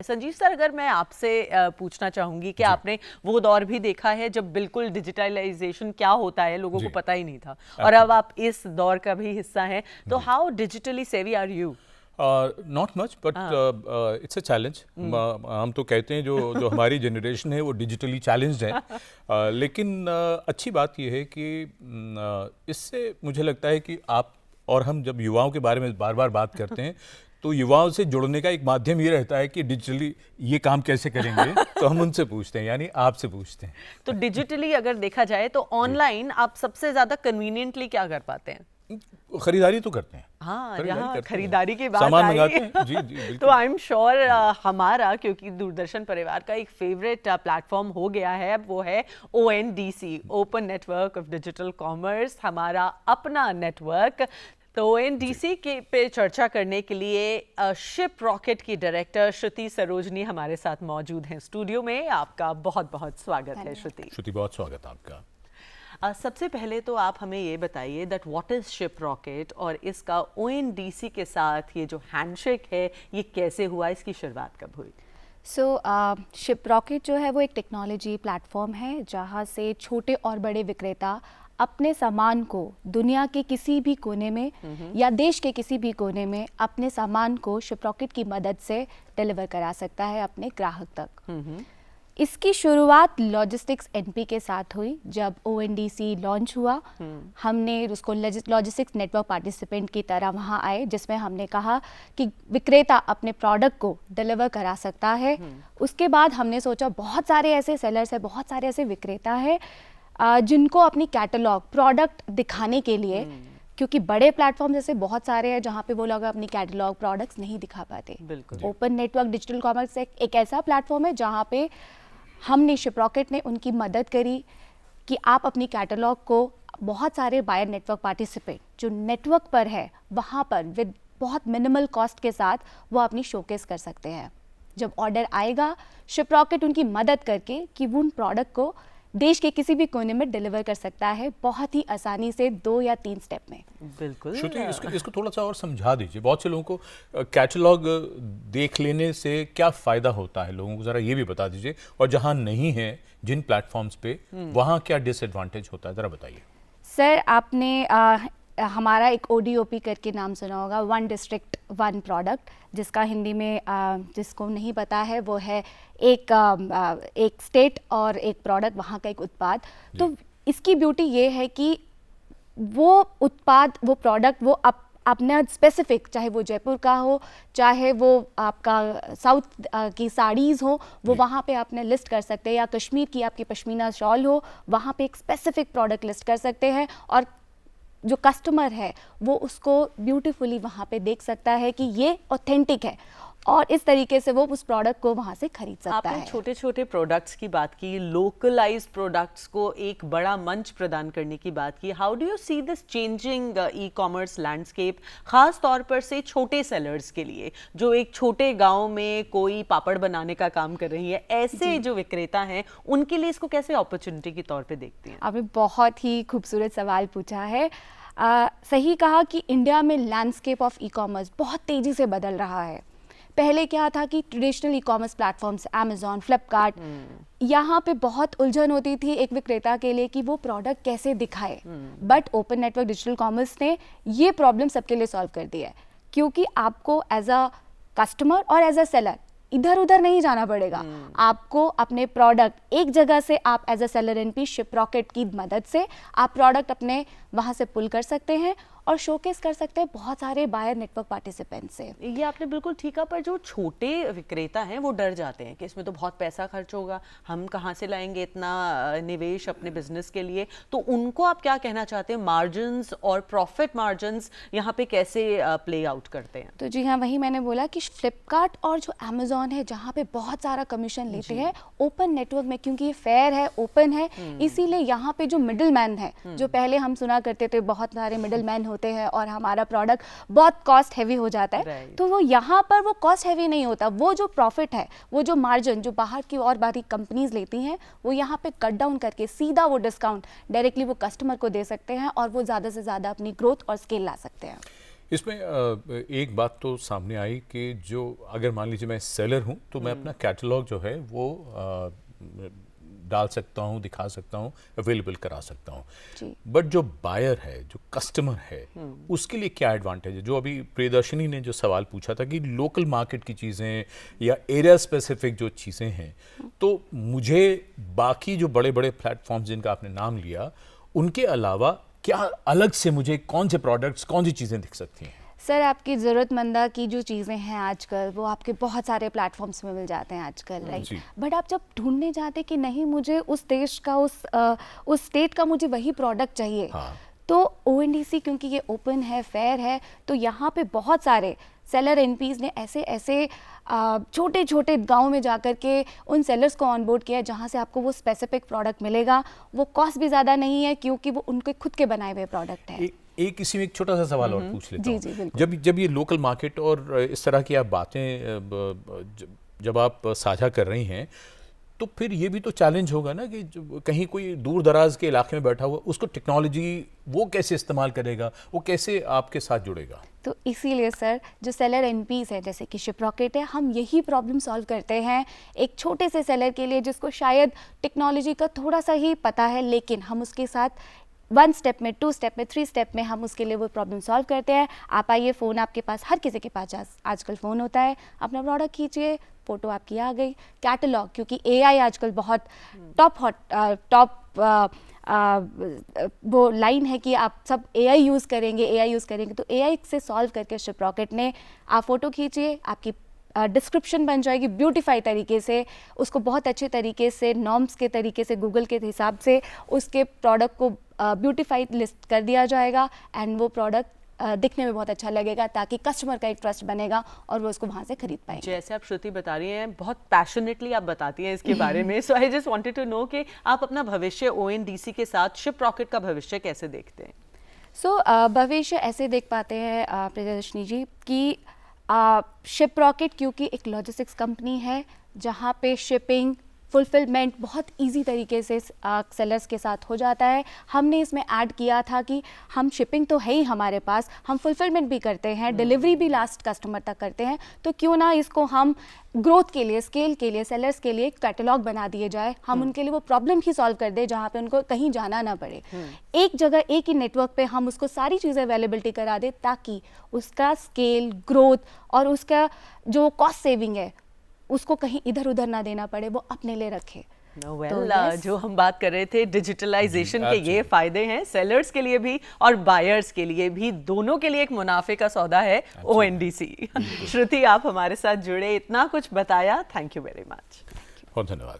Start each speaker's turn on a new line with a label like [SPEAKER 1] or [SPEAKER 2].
[SPEAKER 1] Sanjeev sir, अगर मैं आपसे पूछना चाहूंगी कि आपने वो दौर भी देखा है जब बिल्कुल डिजिटलाइजेशन क्या होता है लोगों को पता ही नहीं था, और अब आप इस दौर का भी हिस्सा हैं, तो how digitally savvy are you?
[SPEAKER 2] Not much but it's a challenge. हम तो कहते हैं जो हमारी जनरेशन है वो डिजिटली चैलेंज्ड है। लेकिन अच्छी बात यह है कि इससे मुझे लगता है कि आप और हम जब युवाओं के बारे में बार बार बात करते हैं तो युवाओं से जुड़ने का एक माध्यम ये रहता है कि डिजिटली ये काम कैसे करेंगे तो हम उनसे पूछते हैं, यानी आपसे पूछते हैं।
[SPEAKER 1] तो डिजिटली अगर देखा जाए तो ऑनलाइन आप सबसे ज्यादा कन्वीनियंटली क्या कर पाते हैं?
[SPEAKER 2] खरीदारी तो करते हैं।
[SPEAKER 1] हाँ, यहाँ खरीदारी की बात
[SPEAKER 2] सामान
[SPEAKER 1] आई
[SPEAKER 2] मंगाते हैं। जी जी बिल्कुल।
[SPEAKER 1] तो आई एम श्योर हमारा, क्योंकि दूरदर्शन परिवार का एक फेवरेट प्लेटफॉर्म हो गया है, वो है ONDC, open network of digital commerce, हमारा अपना नेटवर्क। तो ONDC के पे चर्चा करने के लिए शिप रॉकेट की डायरेक्टर श्रुति सरोजनी हमारे साथ मौजूद हैं स्टूडियो में। आपका बहुत बहुत स्वागत है श्रुति।
[SPEAKER 2] श्रुति, बहुत स्वागत आपका।
[SPEAKER 1] सबसे पहले तो आप हमें ये बताइए that what is ship rocket, और इसका ONDC के साथ ये जो हैंडशेक है ये कैसे हुआ, इसकी शुरुआत कब हुई?
[SPEAKER 3] शिप रॉकेट जो है वो एक टेक्नोलॉजी प्लेटफॉर्म है जहाँ से छोटे और बड़े विक्रेता अपने सामान को दुनिया के किसी भी कोने में या देश के किसी भी कोने में अपने सामान को शिप रॉकेट की मदद से डिलीवर करा सकता है अपने ग्राहक तक। इसकी शुरुआत लॉजिस्टिक्स NP के साथ हुई जब ONDC लॉन्च हुआ। हमने उसको लॉजिस्टिक्स नेटवर्क पार्टिसिपेंट की तरह वहाँ आए, जिसमें हमने कहा कि विक्रेता अपने प्रोडक्ट को डिलीवर करा सकता है। उसके बाद हमने सोचा बहुत सारे ऐसे सेलर्स हैं, बहुत सारे ऐसे विक्रेता हैं जिनको अपनी कैटलॉग प्रोडक्ट दिखाने के लिए, क्योंकि बड़े प्लेटफॉर्म जैसे बहुत सारे हैं जहाँ पे वो लोग अपनी कैटलॉग प्रोडक्ट्स नहीं दिखा पाते। ओपन नेटवर्क डिजिटल कॉमर्स एक ऐसा प्लेटफॉर्म है जहाँ पे हमने शिप रॉकेट ने उनकी मदद करी कि आप अपनी कैटलॉग को बहुत सारे बायर नेटवर्क पार्टिसिपेंट जो नेटवर्क पर है वहाँ पर विद बहुत मिनिमल कॉस्ट के साथ वो अपनी शोकेस कर सकते हैं। जब ऑर्डर आएगा, शिप रॉकेट उनकी मदद करके कि वो उन प्रोडक्ट को देश के किसी भी कोने में डिलीवर कर सकता है बहुत ही आसानी से 2 या 3 स्टेप में।
[SPEAKER 1] बिल्कुल।
[SPEAKER 2] श्रुति, इसको थोड़ा सा और समझा दीजिए। बहुत से लोगों को कैटलॉग देख लेने से क्या फ़ायदा होता है, लोगों को ज़रा ये भी बता दीजिए। और जहाँ नहीं है जिन प्लेटफॉर्म्स पे, वहाँ क्या डिसएडवांटेज होता है, ज़रा बताइए।
[SPEAKER 3] सर, आपने हमारा एक ODOP करके नाम सुना होगा, वन डिस्ट्रिक्ट वन प्रोडक्ट, जिसका हिंदी में जिसको नहीं पता है वो है एक स्टेट और एक प्रोडक्ट, वहाँ का एक उत्पाद। तो इसकी ब्यूटी ये है कि वो उत्पाद, वो प्रोडक्ट, वो अपने स्पेसिफिक, चाहे वो जयपुर का हो, चाहे वो आपका साउथ की साड़ीज़ हो, वो वहाँ पे आपने लिस्ट कर सकते हैं, या कश्मीर की आपकी पश्मीना शॉल हो, वहाँ पे एक स्पेसिफिक प्रोडक्ट लिस्ट कर सकते हैं, और जो कस्टमर है वो उसको ब्यूटीफुली वहाँ पे देख सकता है कि ये ऑथेंटिक है, और इस तरीके से वो उस प्रोडक्ट को वहाँ से खरीद सकता है।
[SPEAKER 1] आपने छोटे छोटे प्रोडक्ट्स की बात की, लोकलाइज प्रोडक्ट्स को एक बड़ा मंच प्रदान करने की बात की। How do you see this changing e commerce landscape, खास तौर पर से छोटे सेलर्स के लिए, जो एक छोटे गांव में कोई पापड़ बनाने का काम कर रही है, ऐसे जो विक्रेता हैं उनके लिए इसको कैसे अपॉर्चुनिटी के तौर पर देखती हैं?
[SPEAKER 3] आपने बहुत ही खूबसूरत सवाल पूछा है। सही कहा कि इंडिया में लैंडस्केप ऑफ ई कॉमर्स बहुत तेज़ी से बदल रहा है। पहले क्या था कि traditional e commerce platforms Amazon, Flipkart, यहाँ पे बहुत उलझन होती थी एक विक्रेता के लिए कि वो प्रोडक्ट कैसे दिखाए। But open network digital commerce ने ये प्रॉब्लम सबके लिए सॉल्व कर दिया है, क्योंकि आपको एज अ कस्टमर और एज अ सेलर इधर उधर नहीं जाना पड़ेगा। आपको अपने प्रोडक्ट एक जगह से, आप as a seller NP Shiprocket की मदद से आप प्रोडक्ट अपने वहाँ से पुल कर सकते हैं और शोकेस कर सकते हैं बहुत सारे बायर नेटवर्क पार्टिसिपेंट से।
[SPEAKER 1] ये आपने बिल्कुल ठीक कहा, पर जो छोटे विक्रेता हैं वो डर जाते हैं कि इसमें तो बहुत पैसा खर्च होगा, हम कहाँ से लाएंगे इतना निवेश अपने बिजनेस के लिए। तो उनको आप क्या कहना चाहते हैं, मार्जिन्स और प्रॉफिट मार्जिन्स यहाँ पे कैसे प्ले आउट करते हैं?
[SPEAKER 3] तो जी हाँ, वही मैंने बोला कि फ्लिपकार्ट और जो अमेजॉन है जहाँ पे बहुत सारा कमीशन लेते हैं, ओपन नेटवर्क में क्योंकि ये फेयर है, ओपन है, इसीलिए यहाँ पे जो मिडिल मैन है, जो पहले हम सुना करते थे बहुत सारे मिडिल मैन होते हैं और हमारा प्रोडक्ट बहुत कॉस्ट हैवी हो जाता है, तो वो यहाँ पर वो कॉस्ट हैवी नहीं होता। वो जो प्रॉफिट है, वो जो मार्जिन जो बाहर की और बाकी कंपनीज लेती हैं, वो यहाँ पे कट डाउन करके सीधा वो डिस्काउंट डायरेक्टली वो कस्टमर को दे सकते हैं और वो ज़्यादा से ज़्यादा अपनी ग्रोथ और स्केल ला सकते हैं।
[SPEAKER 2] इसमें एक बात तो सामने आई कि जो अगर मान लीजिए मैं सेलर हूँ तो मैं अपना कैटलॉग जो है वो डाल सकता हूँ, दिखा सकता हूँ, अवेलेबल करा सकता हूँ। बट जो बायर है, जो कस्टमर है, उसके लिए क्या एडवांटेज है? जो अभी प्रियदर्शनी ने जो सवाल पूछा था कि लोकल मार्केट की चीज़ें या एरिया स्पेसिफिक जो चीज़ें हैं, तो मुझे बाकी जो बड़े बड़े प्लेटफॉर्म्स जिनका आपने नाम लिया, उनके अलावा क्या अलग से मुझे कौन से प्रोडक्ट्स, कौन सी चीज़ें दिख सकती हैं?
[SPEAKER 3] सर, आपकी ज़रूरतमंदा की जो चीज़ें हैं आजकल, वो आपके बहुत सारे प्लेटफॉर्म्स में मिल जाते हैं आजकल, राइट? बट आप जब ढूंढने जाते कि नहीं, मुझे उस देश का, उस स्टेट का मुझे वही प्रोडक्ट चाहिए, तो ONDC क्योंकि ये ओपन है, फेयर है, तो यहाँ पे बहुत सारे सेलर एनपीज ने ऐसे छोटे छोटे गांव में जाकर के उन सेलर्स को ऑनबोर्ड किया है जहाँ से आपको वो स्पेसिफिक प्रोडक्ट मिलेगा। वो कॉस्ट भी ज़्यादा नहीं है क्योंकि वो उनके खुद के बनाए हुए प्रोडक्ट है।
[SPEAKER 2] एक इसी में एक छोटा सा सवाल और पूछ लेता हूँ।
[SPEAKER 3] जी, बिल्कुल।
[SPEAKER 2] जब ये लोकल मार्केट और इस तरह की आप बातें जब आप साझा कर रही हैं, तो फिर ये भी तो चैलेंज होगा ना कि कहीं कोई दूर दराज के इलाके में बैठा हुआ, उसको टेक्नोलॉजी वो कैसे इस्तेमाल करेगा, वो कैसे आपके साथ जुड़ेगा?
[SPEAKER 3] तो इसीलिए सर, जो सेलर एनपीज है जैसे कि शिपरॉकेट है, हम यही प्रॉब्लम सॉल्व करते हैं एक छोटे से सेलर के लिए जिसको शायद टेक्नोलॉजी का थोड़ा सा ही पता है, लेकिन हम उसके साथ 1 स्टेप में, 2 स्टेप में, 3 स्टेप में हम उसके लिए वो प्रॉब्लम सॉल्व करते हैं। आप आइए, फ़ोन आपके पास, हर किसी के पास आजकल फ़ोन होता है, अपना प्रोडक्ट खींचिए, फ़ोटो आपकी आ गई। कैटलॉग, क्योंकि AI आजकल बहुत टॉप वो लाइन है कि आप सब AI यूज़ करेंगे, तो AI से सॉल्व करके शिपरॉकेट ने, आप फ़ोटो खींचिए, आपकी डिस्क्रिप्शन बन जाएगी ब्यूटीफाई तरीके से, उसको बहुत अच्छे तरीके से, नॉर्म्स के तरीके से, गूगल के हिसाब से उसके प्रोडक्ट को ब्यूटीफाइड लिस्ट कर दिया जाएगा, एंड वो प्रोडक्ट दिखने में बहुत अच्छा लगेगा, ताकि कस्टमर का एक ट्रस्ट बनेगा और वो उसको वहाँ से खरीद पाएंगे।
[SPEAKER 1] जैसे आप श्रुति बता रही हैं, बहुत पैशनेटली आप बताती हैं इसके बारे में, so I just wanted to know कि आप अपना भविष्य ONDC के साथ शिपरॉकेट का भविष्य कैसे देखते हैं?
[SPEAKER 3] भविष्य ऐसे देख पाते हैं प्रियदर्शनी जी कि शिपरॉकेट क्योंकि एक लॉजिस्टिक्स कंपनी है जहाँ पे शिपिंग, फुलफिलमेंट बहुत इजी तरीके से सेलर्स के साथ हो जाता है। हमने इसमें ऐड किया था कि हम शिपिंग तो है ही हमारे पास, हम फुलफिलमेंट भी करते हैं, डिलीवरी भी लास्ट कस्टमर तक करते हैं, तो क्यों ना इसको हम ग्रोथ के लिए, स्केल के लिए, सेलर्स के लिए एक कैटलॉग बना दिए जाए। हम उनके लिए वो प्रॉब्लम ही सॉल्व कर दे जहाँ पे उनको कहीं जाना ना पड़े, एक जगह, एक ही नेटवर्क पे हम उसको सारी चीज़ें अवेलेबिलिटी करा दे, ताकि उसका स्केल, ग्रोथ और उसका जो कॉस्ट सेविंग है उसको कहीं इधर उधर ना देना पड़े, वो अपने लिए रखे।
[SPEAKER 1] जो हम बात कर रहे थे डिजिटलाइजेशन के ये फायदे हैं सेलर्स के लिए भी और बायर्स के लिए भी, दोनों के लिए एक मुनाफे का सौदा है ONDC। श्रुति, आप हमारे साथ जुड़े, इतना कुछ बताया, थैंक यू वेरी मच।
[SPEAKER 2] बहुत धन्यवाद।